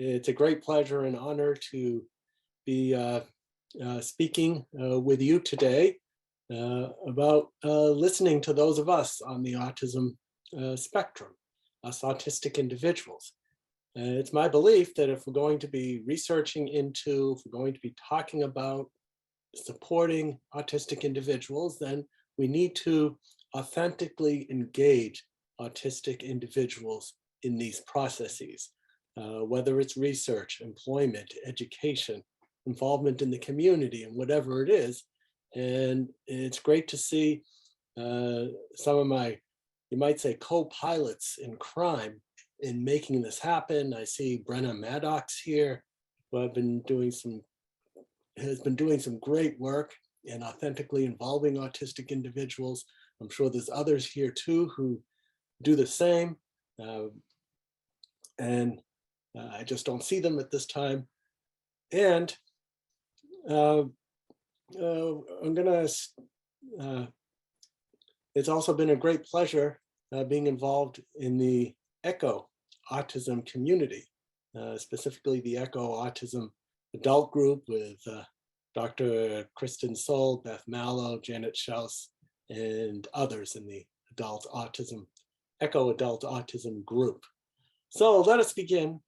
It's a great pleasure and honor to be speaking with you today about listening to those of us on the autism spectrum, us autistic individuals. It's my belief that if we're going to be researching into, if we're going to be talking about supporting autistic individuals, then we need to authentically engage autistic individuals in these processes, whether it's research, employment, education, involvement in the community, and whatever it is. And it's great to see some of my, you might say, co-pilots in crime in making this happen. I see Brenna Maddox here, who has been doing some great work in authentically involving autistic individuals. I'm sure there's others here too who do the same. I just don't see them at this time. And it's also been a great pleasure being involved in the ECHO autism community, specifically the ECHO autism adult group with Dr. Kristen Soul, Beth Mallow, Janet Schaus, and others in the ECHO adult autism group. So let us begin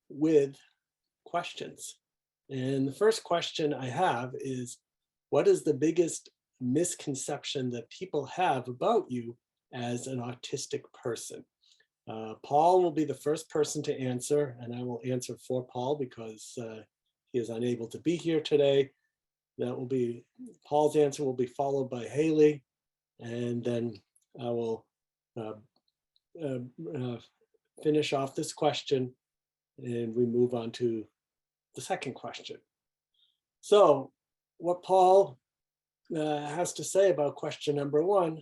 with questions. And the first question I have is, what is the biggest misconception that people have about you as an autistic person? Paul will be the first person to answer, and I will answer for Paul because he is unable to be here today. That will be, Paul's answer will be followed by Haley, and then I will finish off this question and we move on to the second question. So what Paul has to say about question number one,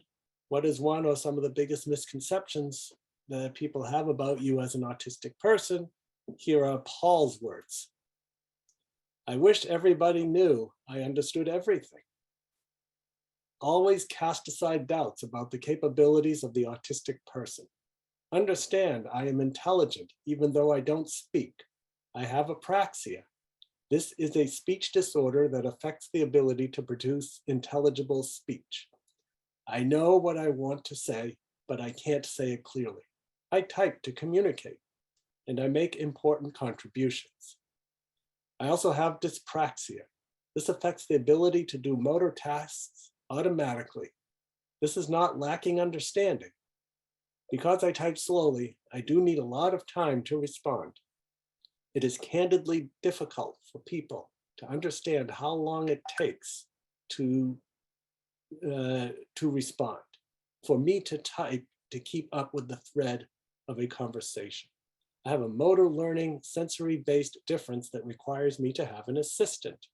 what is one or some of the biggest misconceptions that people have about you as an autistic person? Here are Paul's words. I wish everybody knew I understood everything. Always cast aside doubts about the capabilities of the autistic person. Understand I am intelligent even though I don't speak. I have apraxia. This is a speech disorder that affects the ability to produce intelligible speech. I know what I want to say, but I can't say it clearly. I type to communicate, and I make important contributions. I also have dyspraxia. This affects the ability to do motor tasks automatically. This is not lacking understanding. Because I type slowly, I do need a lot of time to respond. It is candidly difficult for people to understand how long it takes to respond, for me to type to keep up with the thread of a conversation. I have a motor learning sensory-based difference that requires me to have an assistant.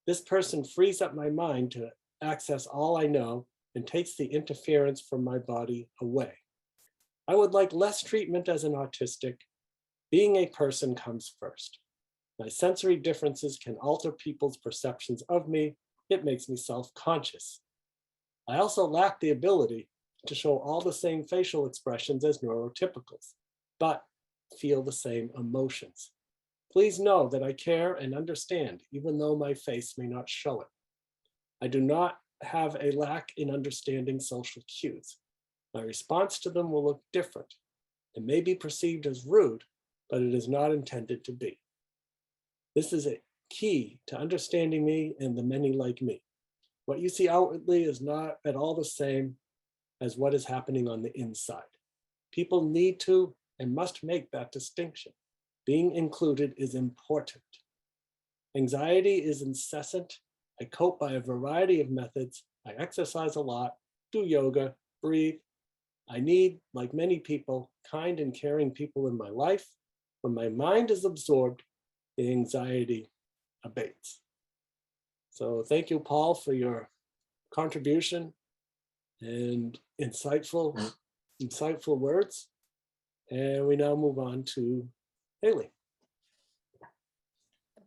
This person frees up my mind to access all I know and takes the interference from my body away. I would like less treatment as an autistic. Being a person comes first. My sensory differences can alter people's perceptions of me. It makes me self-conscious. I also lack the ability to show all the same facial expressions as neurotypicals, but feel the same emotions. Please know that I care and understand, even though my face may not show it. I do not have a lack in understanding social cues. My response to them will look different. It may be perceived as rude, but it is not intended to be. This is a key to understanding me and the many like me. What you see outwardly is not at all the same as what is happening on the inside. People need to and must make that distinction. Being included is important. Anxiety is incessant. I cope by a variety of methods. I exercise a lot, do yoga, breathe. I need, like many people, kind and caring people in my life. When my mind is absorbed, the anxiety abates. So thank you, Paul, for your contribution and insightful words. And we now move on to Haley.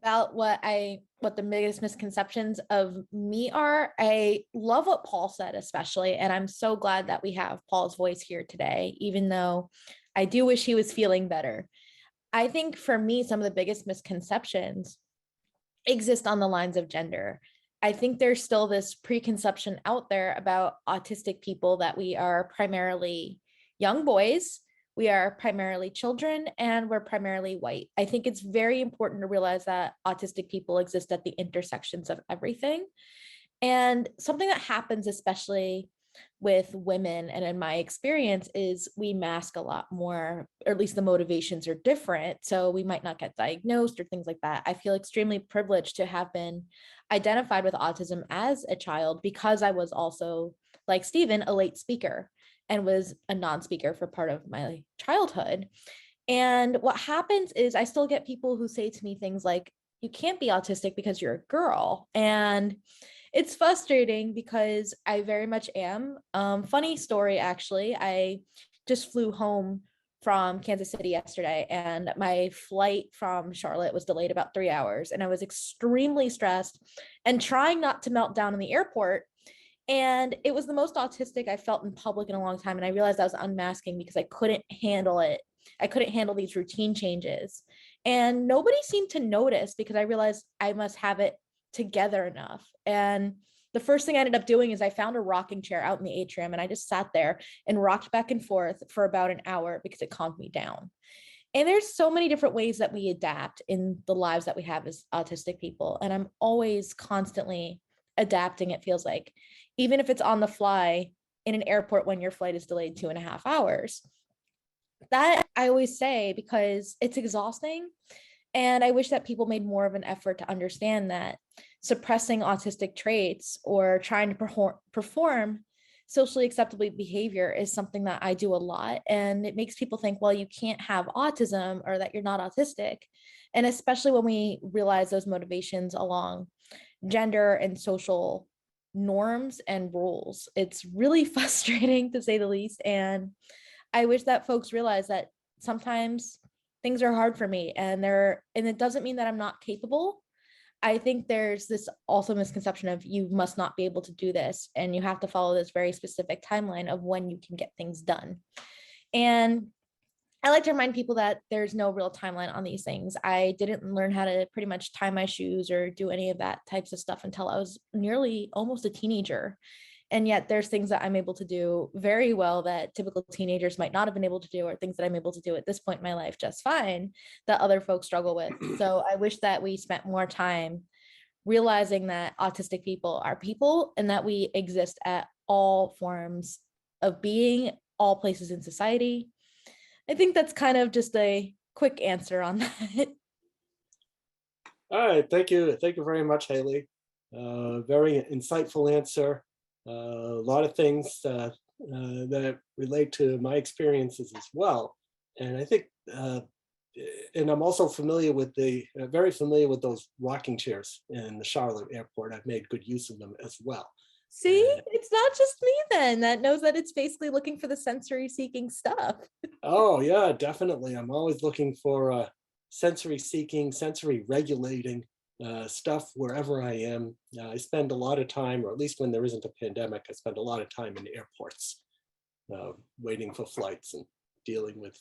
About what the biggest misconceptions of me are, I love what Paul said, especially, and I'm so glad that we have Paul's voice here today, even though I do wish he was feeling better. I think for me, some of the biggest misconceptions exist on the lines of gender. I think there's still this preconception out there about autistic people that we are primarily young boys, we are primarily children, and we're primarily white. I think it's very important to realize that autistic people exist at the intersections of everything. And something that happens, especially with women, and in my experience, is we mask a lot more, or at least the motivations are different. So we might not get diagnosed or things like that. I feel extremely privileged to have been identified with autism as a child because I was also, like Stephen, a late speaker and was a non-speaker for part of my childhood. And what happens is I still get people who say to me things like, you can't be autistic because you're a girl. And it's frustrating because I very much am. Funny story, actually. I just flew home from Kansas City yesterday, and my flight from Charlotte was delayed about 3 hours. And I was extremely stressed and trying not to melt down in the airport. And it was the most autistic I felt in public in a long time. And I realized I was unmasking because I couldn't handle it. I couldn't handle these routine changes. And nobody seemed to notice because I realized I must have it together enough. And the first thing I ended up doing is I found a rocking chair out in the atrium and I just sat there and rocked back and forth for about an hour because it calmed me down. And there's so many different ways that we adapt in the lives that we have as autistic people. And I'm always constantly adapting, it feels like, even if it's on the fly in an airport when your flight is delayed 2.5 hours. That I always say because it's exhausting. And I wish that people made more of an effort to understand that suppressing autistic traits or trying to perform socially acceptable behavior is something that I do a lot. And it makes people think, well, you can't have autism or that you're not autistic. And especially when we realize those motivations along gender and social norms and rules, it's really frustrating to say the least. And I wish that folks realize that sometimes things are hard for me and it doesn't mean that I'm not capable. I think there's this also misconception of you must not be able to do this and you have to follow this very specific timeline of when you can get things done. And I like to remind people that there's no real timeline on these things. I didn't learn how to pretty much tie my shoes or do any of that types of stuff until I was nearly almost a teenager. And yet there's things that I'm able to do very well that typical teenagers might not have been able to do, or things that I'm able to do at this point in my life just fine that other folks struggle with. So I wish that we spent more time realizing that autistic people are people and that we exist at all forms of being, all places in society. I think that's kind of just a quick answer on that. All right, thank you. Thank you very much, Haley. Very insightful answer. A lot of things that relate to my experiences as well. And I think, and I'm also familiar with very familiar with those rocking chairs in the Charlotte airport. I've made good use of them as well. See, it's not just me then that knows that it's basically looking for the sensory seeking stuff. Oh yeah, definitely. I'm always looking for sensory seeking, sensory regulating stuff wherever I am. I spend a lot of time, or at least when there isn't a pandemic, I spend a lot of time in airports, waiting for flights and dealing with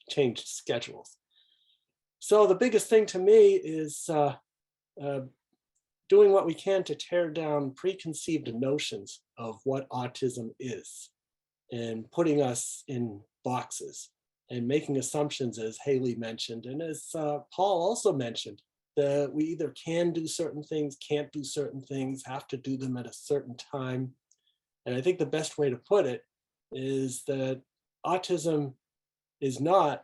changed schedules. So the biggest thing to me is doing what we can to tear down preconceived notions of what autism is and putting us in boxes and making assumptions, as Haley mentioned, and as Paul also mentioned, that we either can do certain things, can't do certain things, have to do them at a certain time. And I think the best way to put it is that autism is not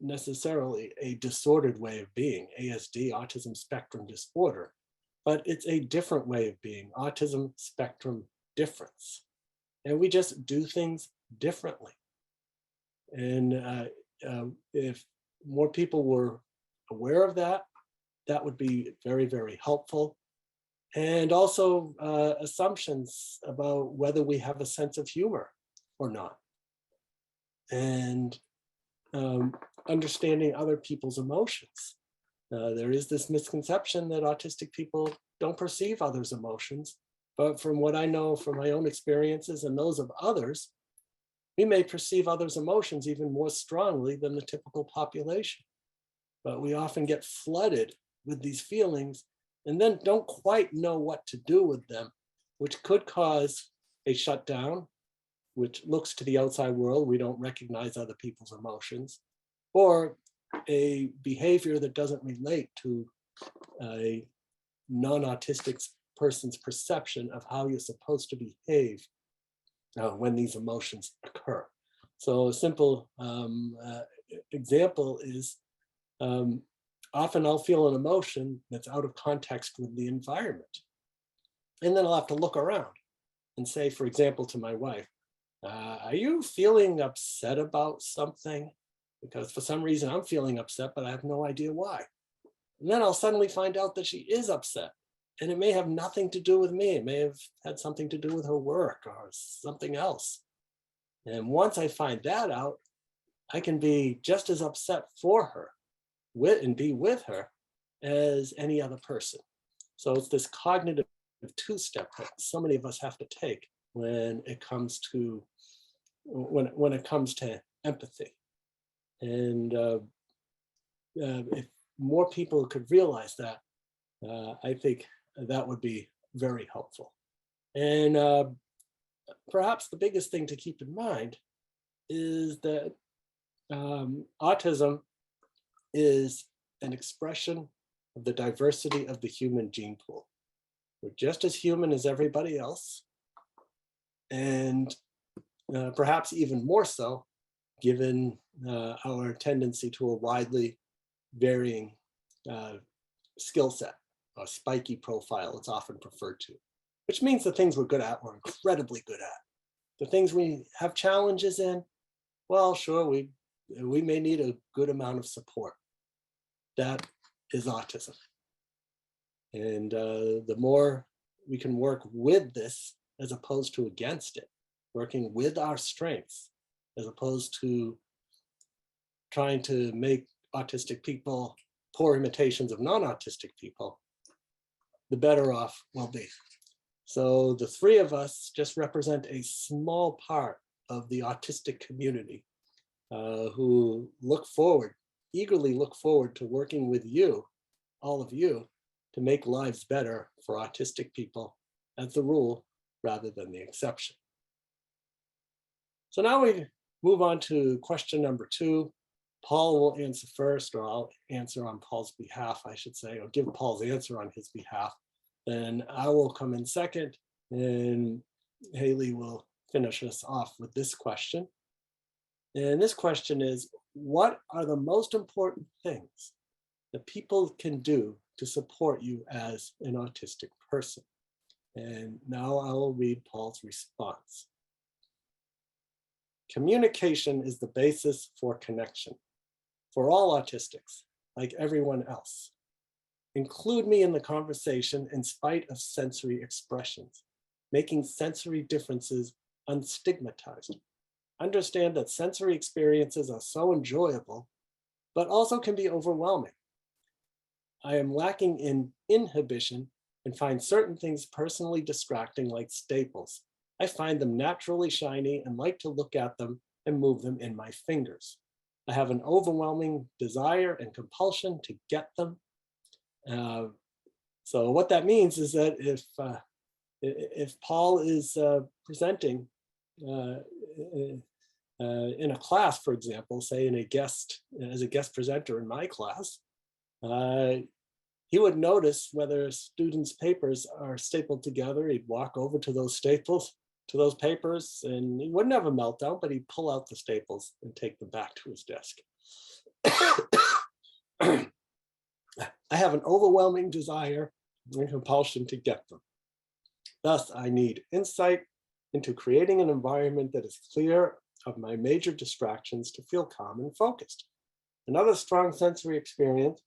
necessarily a disordered way of being, ASD, autism spectrum disorder, but it's a different way of being, autism spectrum difference. And we just do things differently. And if more people were aware of that, that would be very, very helpful. And also assumptions about whether we have a sense of humor or not. And understanding other people's emotions. There is this misconception that autistic people don't perceive others' emotions, but from what I know from my own experiences and those of others, we may perceive others' emotions even more strongly than the typical population. but we often get flooded with these feelings and then don't quite know what to do with them, which could cause a shutdown, which looks to the outside world, we don't recognize other people's emotions, or a behavior that doesn't relate to a non-autistic person's perception of how you're supposed to behave when these emotions occur. So a simple example is often I'll feel an emotion that's out of context with the environment. And then I'll have to look around and say, for example, to my wife, are you feeling upset about something? Because for some reason I'm feeling upset, but I have no idea why. And then I'll suddenly find out that she is upset. And it may have nothing to do with me. It may have had something to do with her work or something else. And once I find that out, I can be just as upset for her and be with her as any other person. So it's this cognitive two-step that so many of us have to take when it comes to empathy. And if more people could realize that, I think that would be very helpful. And perhaps the biggest thing to keep in mind is that autism is an expression of the diversity of the human gene pool. We're just as human as everybody else, and perhaps even more so, given our tendency to a widely varying skill set, a spiky profile it's often referred to, which means the things we're good at, we're incredibly good at. The things we have challenges in, well, sure, we may need a good amount of support. That is autism. And the more we can work with this as opposed to against it, working with our strengths as opposed to trying to make autistic people poor imitations of non-autistic people, the better off we'll be. So the three of us just represent a small part of the autistic community who eagerly look forward to working with you, all of you, to make lives better for autistic people as the rule rather than the exception. So now we move on to question number 2. Paul will answer first, or I'll answer on Paul's behalf, I should say, or give Paul's answer on his behalf. Then I will come in second, and Haley will finish us off with this question. And this question is, what are the most important things that people can do to support you as an autistic person? And now I will read Paul's response. Communication is the basis for connection. For all autistics, like everyone else. Include me in the conversation in spite of sensory expressions, making sensory differences unstigmatized. Understand that sensory experiences are so enjoyable, but also can be overwhelming. I am lacking in inhibition and find certain things personally distracting, like staples. I find them naturally shiny and like to look at them and move them in my fingers. I have an overwhelming desire and compulsion to get them. So what that means is that if Paul is presenting in a class, for example, say as a guest presenter in my class, he would notice whether students' papers are stapled together. He'd walk over to those papers, and he wouldn't have a meltdown, but he'd pull out the staples and take them back to his desk. I have an overwhelming desire and compulsion to get them. Thus, I need insight into creating an environment that is clear of my major distractions to feel calm and focused. Another strong sensory experience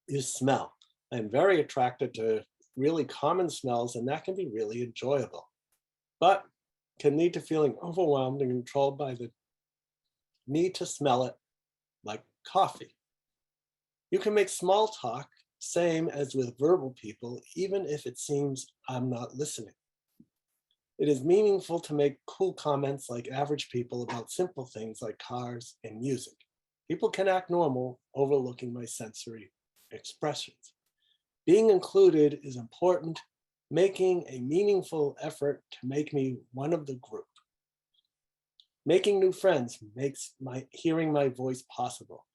is smell. I'm very attracted to really common smells, and that can be really enjoyable, but can lead to feeling overwhelmed and controlled by the need to smell it, like coffee. You can make small talk, same as with verbal people, even if it seems I'm not listening. It is meaningful to make cool comments like average people about simple things like cars and music. People can act normal, overlooking my sensory expressions. Being included is important, making a meaningful effort to make me one of the group. Making new friends makes hearing my voice possible.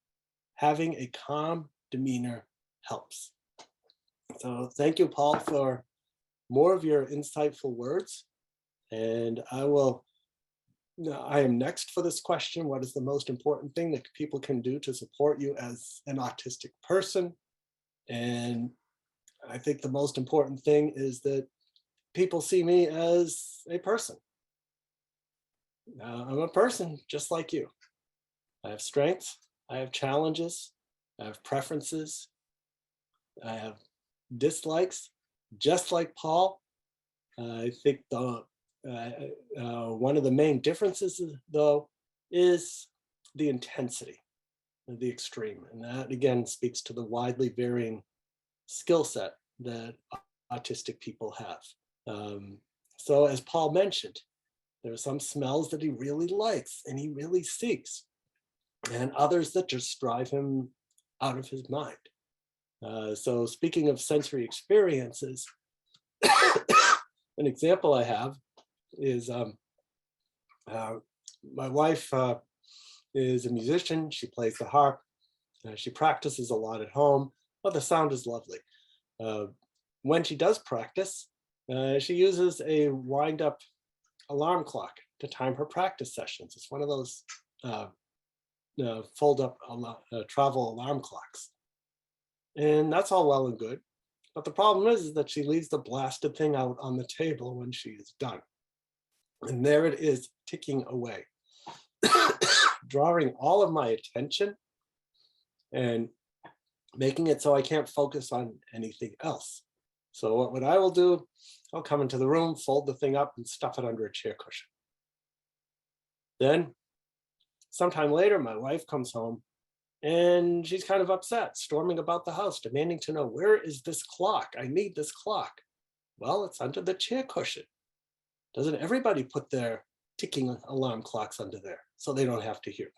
Having a calm demeanor helps. So thank you, Paul, for more of your insightful words. And I am next for this question. What is the most important thing that people can do to support you as an autistic person? And I think the most important thing is that people see me as a person. I'm a person just like you. I have strengths, I have challenges, I have preferences, I have dislikes, just like Paul. I think one of the main differences, though, is the intensity, the extreme. And that, again, speaks to the widely varying skill set that autistic people have. So as Paul mentioned, there are some smells that he really likes and he really seeks, and others that just drive him out of his mind. So speaking of sensory experiences, an example I have is my wife is a musician. She plays the harp. She practices a lot at home, but the sound is lovely. When she does practice, she uses a wind-up alarm clock to time her practice sessions. It's one of those fold-up travel alarm clocks. And that's all well and good. But the problem is that she leaves the blasted thing out on the table when she is done. And there it is, ticking away, drawing all of my attention and making it so I can't focus on anything else. So what I will do, I'll come into the room, fold the thing up and stuff it under a chair cushion. Then sometime later, my wife comes home and she's kind of upset, storming about the house, demanding to know, where is this clock? I need this clock. Well, it's under the chair cushion. Doesn't everybody put their ticking alarm clocks under there so they don't have to hear them?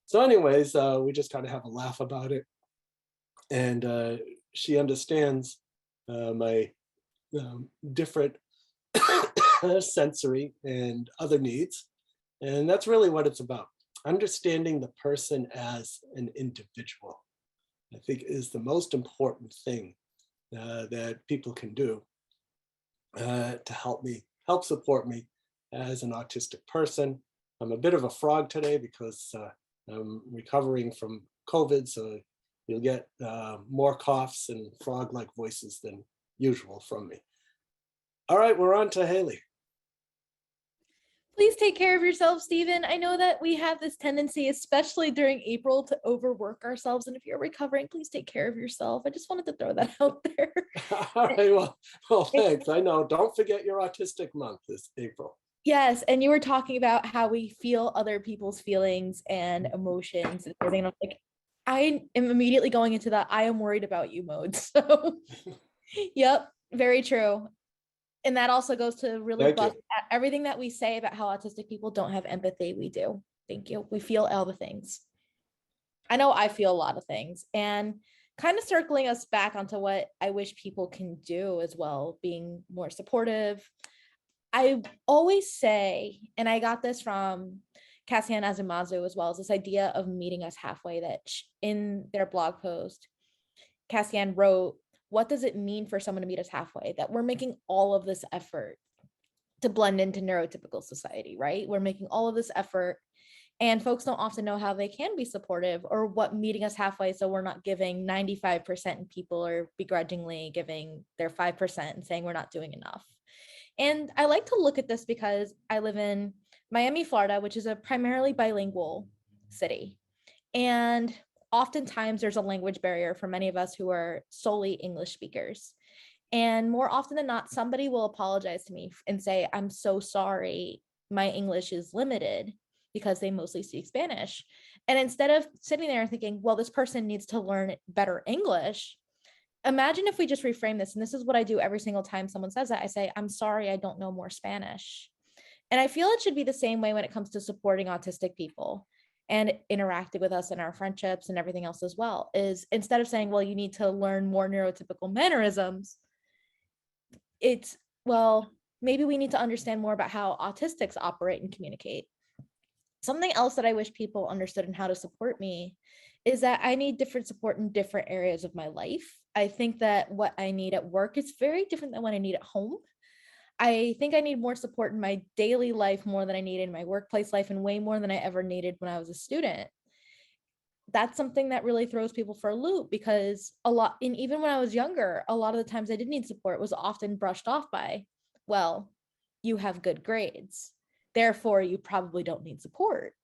So anyways, we just kind of have a laugh about it. And she understands my different sensory and other needs. And that's really what it's about. Understanding the person as an individual, I think, is the most important thing that people can do to help support me as an autistic person. I'm a bit of a frog today because I'm recovering from COVID, so you'll get more coughs and frog-like voices than usual from me. All right, we're on to Haley. Please take care of yourself, Stephen. I know that we have this tendency, especially during April, to overwork ourselves. And if you're recovering, please take care of yourself. I just wanted to throw that out there. All right, well, thanks. I know. Don't forget your autistic month this April. Yes, and you were talking about how we feel other people's feelings and emotions and everything. Like, I am immediately going into that I am worried about you mode. So, yep, very true. And that also goes to really bust everything that we say about how autistic people don't have empathy. We do. Thank you. We feel all the things. I know I feel a lot of things. And kind of circling us back onto what I wish people can do as well, being more supportive. I always say, and I got this from Cassian Azumazu as well, as this idea of meeting us halfway, that in their blog post, Cassian wrote, what does it mean for someone to meet us halfway? That we're making all of this effort to blend into neurotypical society, right? We're making all of this effort, and folks don't often know how they can be supportive or what meeting us halfway, so we're not giving 95% and people are begrudgingly giving their 5% and saying we're not doing enough. And I like to look at this because I live in Miami, Florida, which is a primarily bilingual city. And oftentimes there's a language barrier for many of us who are solely English speakers. And more often than not, somebody will apologize to me and say, I'm so sorry, my English is limited, because they mostly speak Spanish. And instead of sitting there and thinking, well, this person needs to learn better English, imagine if we just reframe this. And this is what I do every single time someone says that. I say, I'm sorry, I don't know more Spanish. And I feel it should be the same way when it comes to supporting autistic people. and interacted with us in our friendships and everything else as well, is instead of saying, well, you need to learn more neurotypical mannerisms, it's, well, maybe we need to understand more about how autistics operate and communicate. Something else that I wish people understood in how to support me is that I need different support in different areas of my life. I think that what I need at work is very different than what I need at home. I think I need more support in my daily life more than I need in my workplace life, and way more than I ever needed when I was a student. That's something that really throws people for a loop, because a lot, and even when I was younger, a lot of the times I did need support was often brushed off by, well, you have good grades, therefore you probably don't need support.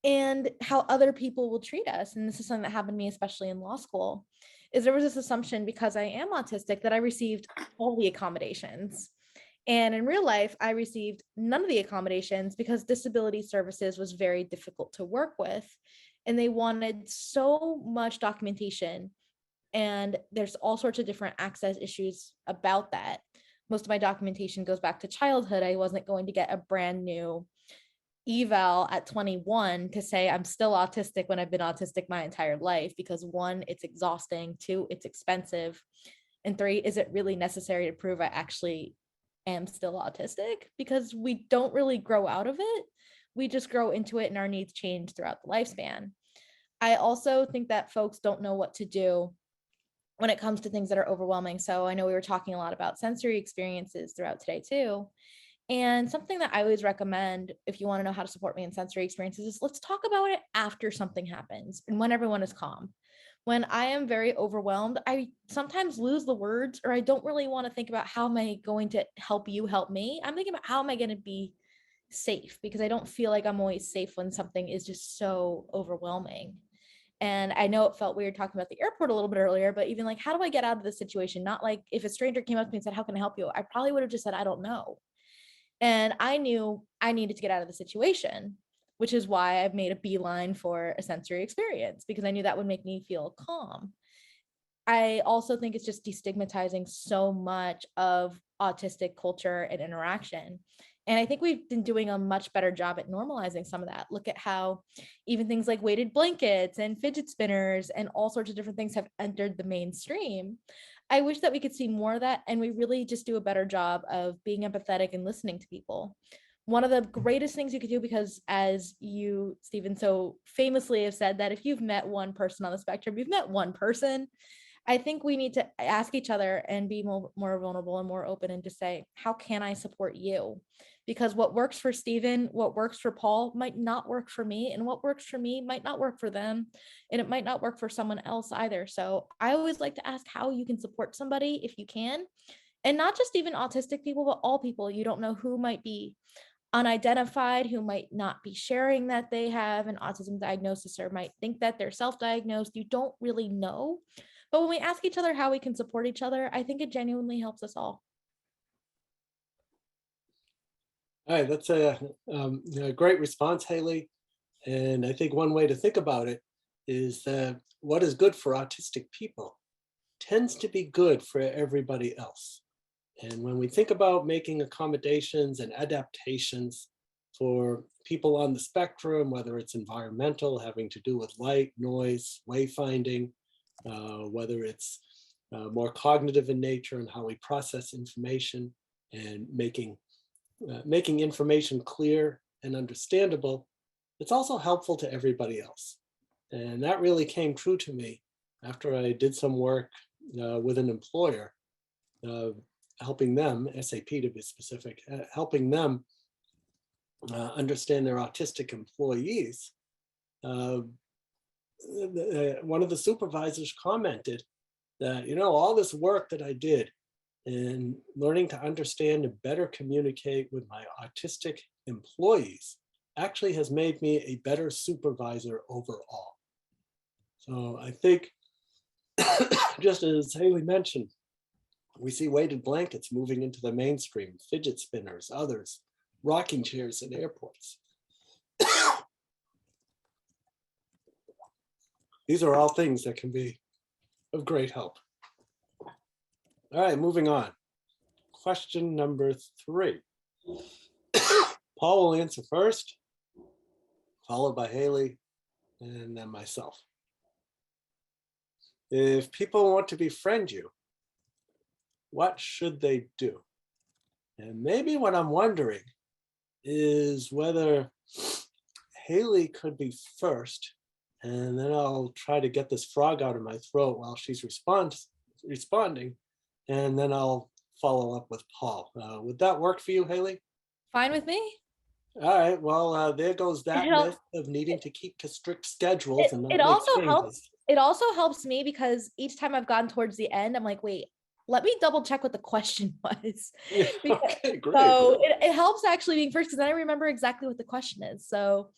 And how other people will treat us, and this is something that happened to me especially in law school, is there was this assumption because I am autistic that I received all the accommodations. And in real life, I received none of the accommodations because disability services was very difficult to work with. And they wanted so much documentation. And there's all sorts of different access issues about that. Most of my documentation goes back to childhood. I wasn't going to get a brand new eval at 21 to say I'm still autistic when I've been autistic my entire life, because one, it's exhausting, two, it's expensive, and three, is it really necessary to prove I actually am still autistic? Because we don't really grow out of it. We just grow into it, and our needs change throughout the lifespan. I also think that folks don't know what to do when it comes to things that are overwhelming. So I know we were talking a lot about sensory experiences throughout today too. And something that I always recommend if you want to know how to support me in sensory experiences is, let's talk about it after something happens and when everyone is calm. When I am very overwhelmed, I sometimes lose the words, or I don't really want to think about how am I going to help you help me. I'm thinking about how am I going to be safe, because I don't feel like I'm always safe when something is just so overwhelming. And I know it felt weird talking about the airport a little bit earlier, but even like, how do I get out of this situation? Not like if a stranger came up to me and said, how can I help you? I probably would have just said, I don't know. And I knew I needed to get out of the situation, which is why I've made a beeline for a sensory experience, because I knew that would make me feel calm. I also think it's just destigmatizing so much of autistic culture and interaction. And I think we've been doing a much better job at normalizing some of that. Look at how even things like weighted blankets and fidget spinners and all sorts of different things have entered the mainstream. I wish that we could see more of that, and we really just do a better job of being empathetic and listening to people. One of the greatest things you could do, because as you, Stephen, so famously have said that if you've met one person on the spectrum, you've met one person. I think we need to ask each other and be more vulnerable and more open, and just say, how can I support you? Because what works for Stephen, what works for Paul might not work for me, and what works for me might not work for them, and it might not work for someone else either. So I always like to ask how you can support somebody if you can, and not just even autistic people, but all people. You don't know who might be unidentified, who might not be sharing that they have an autism diagnosis, or might think that they're self-diagnosed. You don't really know. But when we ask each other how we can support each other, I think it genuinely helps us all. All right, that's a great response, Haley. And I think one way to think about it is that what is good for autistic people tends to be good for everybody else. And when we think about making accommodations and adaptations for people on the spectrum, whether it's environmental, having to do with light, noise, wayfinding, whether it's more cognitive in nature and how we process information, and making information clear and understandable, it's also helpful to everybody else. And that really came true to me after I did some work with an employer, helping them, SAP to be specific, helping them understand their autistic employees. One of the supervisors commented that, all this work that I did in learning to understand and better communicate with my autistic employees actually has made me a better supervisor overall. So I think, just as Haley mentioned, we see weighted blankets moving into the mainstream, fidget spinners, others, rocking chairs in airports. These are all things that can be of great help. All right, moving on. Question number 3. Paul will answer first. followed by Haley, and then myself. If people want to befriend you, what should they do? And maybe what I'm wondering is whether Haley could be first, and then I'll try to get this frog out of my throat while she's responding, and then I'll follow up with Paul. Would that work for you, Haley? Fine with me. All right, well, there goes It, that hel- myth of needing to keep strict schedules it, and it not make also helps. changes. It also helps me because each time I've gotten towards the end, I'm like, wait, let me double check what the question was. Yeah, Because, okay, great. so it helps actually being first because then I remember exactly what the question is. So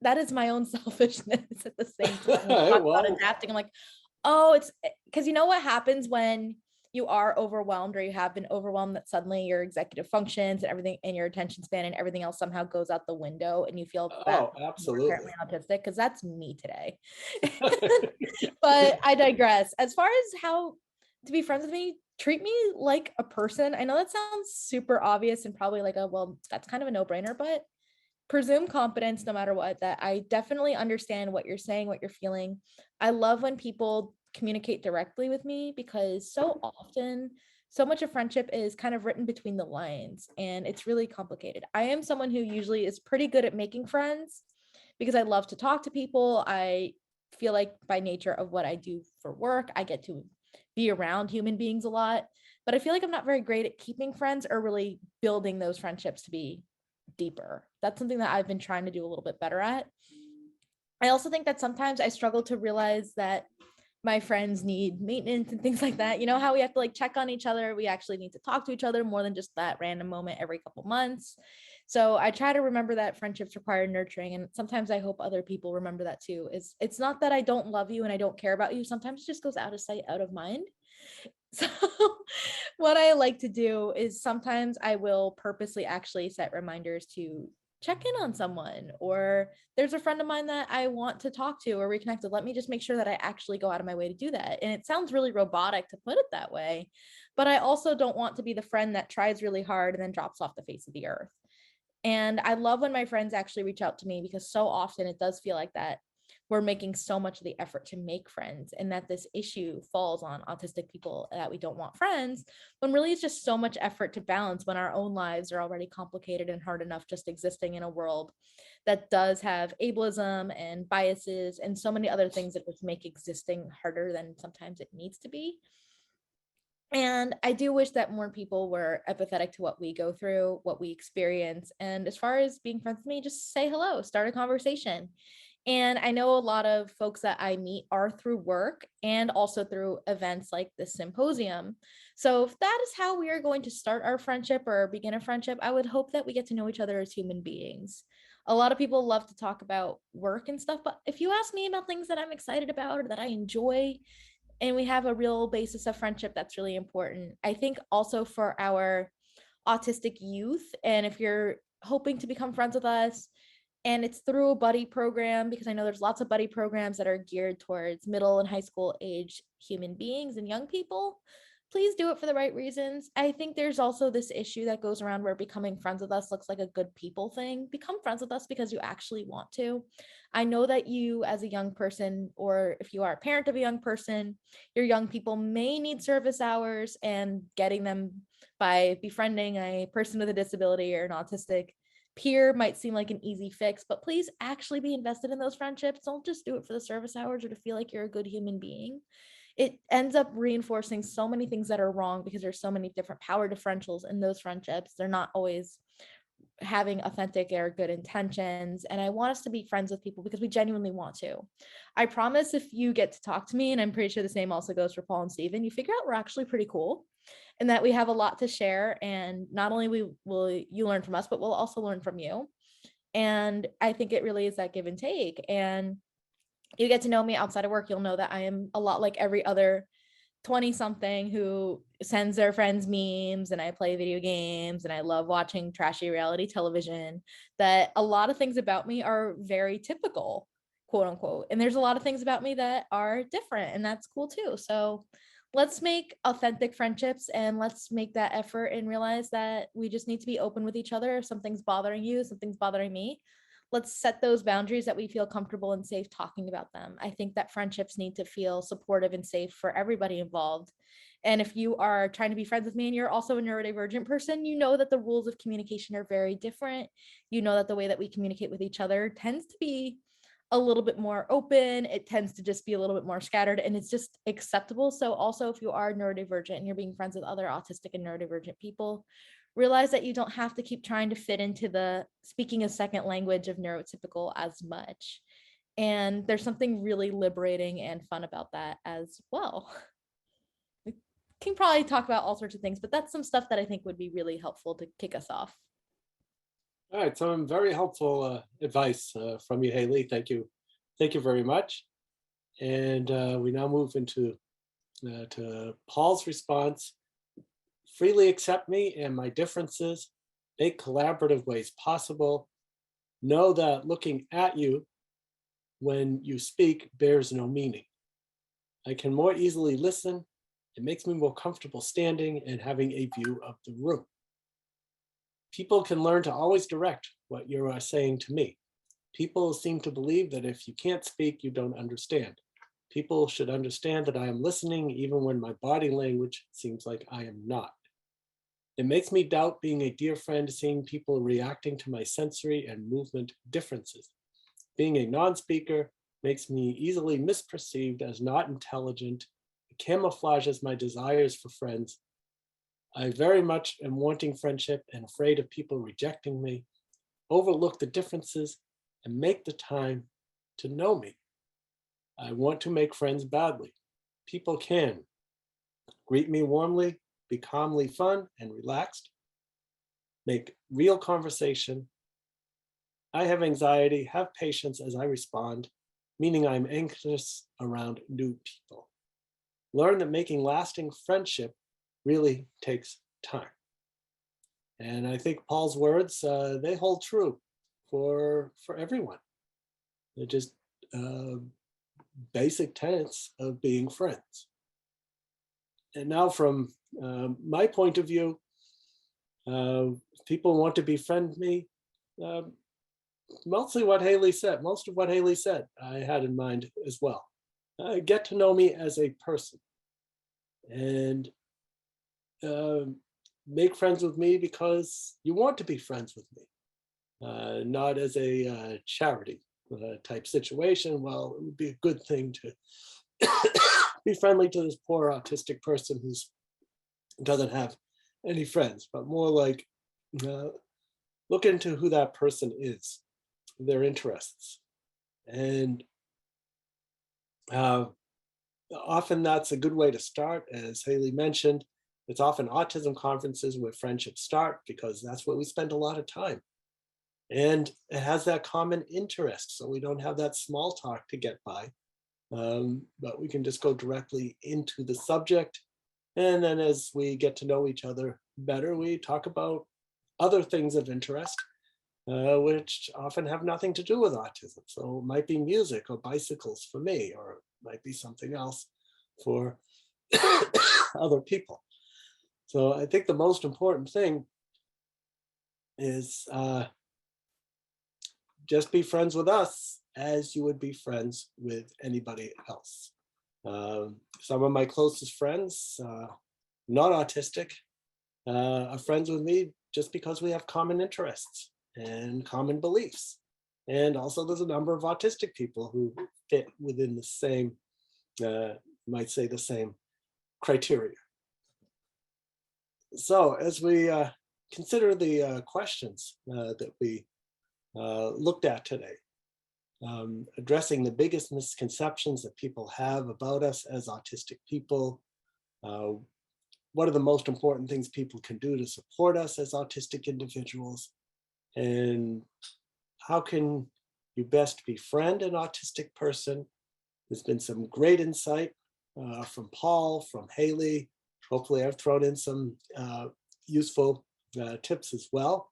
that is my own selfishness at the same time. All When we right, talk about well, adapting, I'm like, oh, it's because you know what happens when you are overwhelmed or you have been overwhelmed, that suddenly your executive functions and everything and your attention span and everything else somehow goes out the window and you feel that oh, you're apparently absolutely. autistic, because that's me today. But I digress. As far as how to be friends with me, treat me like a person. I know that sounds super obvious and probably like a, well, that's kind of a no-brainer, but presume competence no matter what, that I definitely understand what you're saying, what you're feeling. I love when people communicate directly with me because so often so much of friendship is kind of written between the lines and it's really complicated. I am someone who usually is pretty good at making friends because I love to talk to people. I feel like by nature of what I do for work, I get to be around human beings a lot, but I feel like I'm not very great at keeping friends or really building those friendships to be deeper. That's something that I've been trying to do a little bit better at. I also think that sometimes I struggle to realize that my friends need maintenance and things like that. You know how we have to like check on each other. We actually need to talk to each other more than just that random moment every couple months. So I try to remember that friendships require nurturing. And sometimes I hope other people remember that too. It's not that I don't love you and I don't care about you. Sometimes it just goes out of sight, out of mind. So what I like to do is sometimes I will purposely actually set reminders to check in on someone, or there's a friend of mine that I want to talk to or reconnect with. Let me just make sure that I actually go out of my way to do that. And it sounds really robotic to put it that way, but I also don't want to be the friend that tries really hard and then drops off the face of the earth. And I love when my friends actually reach out to me because so often it does feel like that we're making so much of the effort to make friends and that this issue falls on autistic people that we don't want friends, when really it's just so much effort to balance when our own lives are already complicated and hard enough just existing in a world that does have ableism and biases and so many other things that just make existing harder than sometimes it needs to be. And I do wish that more people were empathetic to what we go through, what we experience. And as far as being friends with me, just say hello, start a conversation. And I know a lot of folks that I meet are through work and also through events like the Symposium. So if that is how we are going to start our friendship or begin a friendship, I would hope that we get to know each other as human beings. A lot of people love to talk about work and stuff, but if you ask me about things that I'm excited about or that I enjoy, and we have a real basis of friendship, that's really important. I think also for our autistic youth, and if you're hoping to become friends with us and it's through a buddy program, because I know there's lots of buddy programs that are geared towards middle and high school age human beings and young people, please do it for the right reasons. I think there's also this issue that goes around where becoming friends with us looks like a good people thing. Become friends with us because you actually want to. I know that you, as a young person, or if you are a parent of a young person, your young people may need service hours, and getting them by befriending a person with a disability or an autistic peer might seem like an easy fix, but please actually be invested in those friendships. Don't just do it for the service hours or to feel like you're a good human being. It ends up reinforcing so many things that are wrong because there's so many different power differentials in those friendships. They're not always having authentic or good intentions. And I want us to be friends with people because we genuinely want to. I promise if you get to talk to me, and I'm pretty sure the same also goes for Paul and Steven, you figure out we're actually pretty cool and that we have a lot to share. And not only will you learn from us, but we'll also learn from you. And I think it really is that give and take. And you get to know me outside of work, you'll know that I am a lot like every other 20 something who sends their friends memes, and I play video games and I love watching trashy reality television, that a lot of things about me are very typical, quote unquote. And there's a lot of things about me that are different, and that's cool too. So let's make authentic friendships and let's make that effort and realize that we just need to be open with each other. If something's bothering you, something's bothering me, let's set those boundaries that we feel comfortable and safe talking about them. I think that friendships need to feel supportive and safe for everybody involved. And if you are trying to be friends with me and you're also a neurodivergent person, you know that the rules of communication are very different. You know that the way that we communicate with each other tends to be a little bit more open. It tends to just be a little bit more scattered, and it's just acceptable. So also, if you are neurodivergent and you're being friends with other autistic and neurodivergent people, realize that you don't have to keep trying to fit into the speaking a second language of neurotypical as much. And there's something really liberating and fun about that as well. We can probably talk about all sorts of things, but that's some stuff that I think would be really helpful to kick us off. All right, some very helpful advice from you, Haley. Thank you. Thank you very much. And we now move into to Paul's response. Freely accept me and my differences. Make collaborative ways possible. Know that looking at you when you speak bears no meaning. I can more easily listen. It makes me more comfortable standing and having a view of the room. People can learn to always direct what you are saying to me. People seem to believe that if you can't speak, you don't understand. People should understand that I am listening even when my body language seems like I am not. It makes me doubt being a dear friend seeing people reacting to my sensory and movement differences. Being a non-speaker makes me easily misperceived as not intelligent. It camouflages my desires for friends. I very much am wanting friendship and afraid of people rejecting me. Overlook the differences and make the time to know me. I want to make friends badly. People can greet me warmly, be calmly fun and relaxed, make real conversation. I have anxiety, have patience as I respond, meaning I'm anxious around new people. Learn that making lasting friendship really takes time. And I think Paul's words, they hold true for everyone. They're just basic tenets of being friends. And now from my point of view, people want to befriend me. Most of what Haley said, I had in mind as well. Get to know me as a person and make friends with me because you want to be friends with me, not as a charity type situation. Well, it would be a good thing to be friendly to this poor autistic person who doesn't have any friends, but more like look into who that person is, their interests. And often that's a good way to start. As Haley mentioned, it's often autism conferences where friendships start because that's where we spend a lot of time. And it has that common interest, so we don't have that small talk to get by, but we can just go directly into the subject. And then as we get to know each other better, we talk about other things of interest, which often have nothing to do with autism. So it might be music or bicycles for me, or it might be something else for other people. So I think the most important thing is just be friends with us as you would be friends with anybody else. Some of my closest friends, not autistic, are friends with me just because we have common interests and common beliefs. And also there's a number of autistic people who fit within the same, might say the same criteria. So as we consider the questions that we looked at today, addressing the biggest misconceptions that people have about us as autistic people, what are the most important things people can do to support us as autistic individuals, and how can you best befriend an autistic person. There's been some great insight from Paul, from Haley. Hopefully I've thrown in some useful tips as well.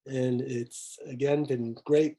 And it's, again, been great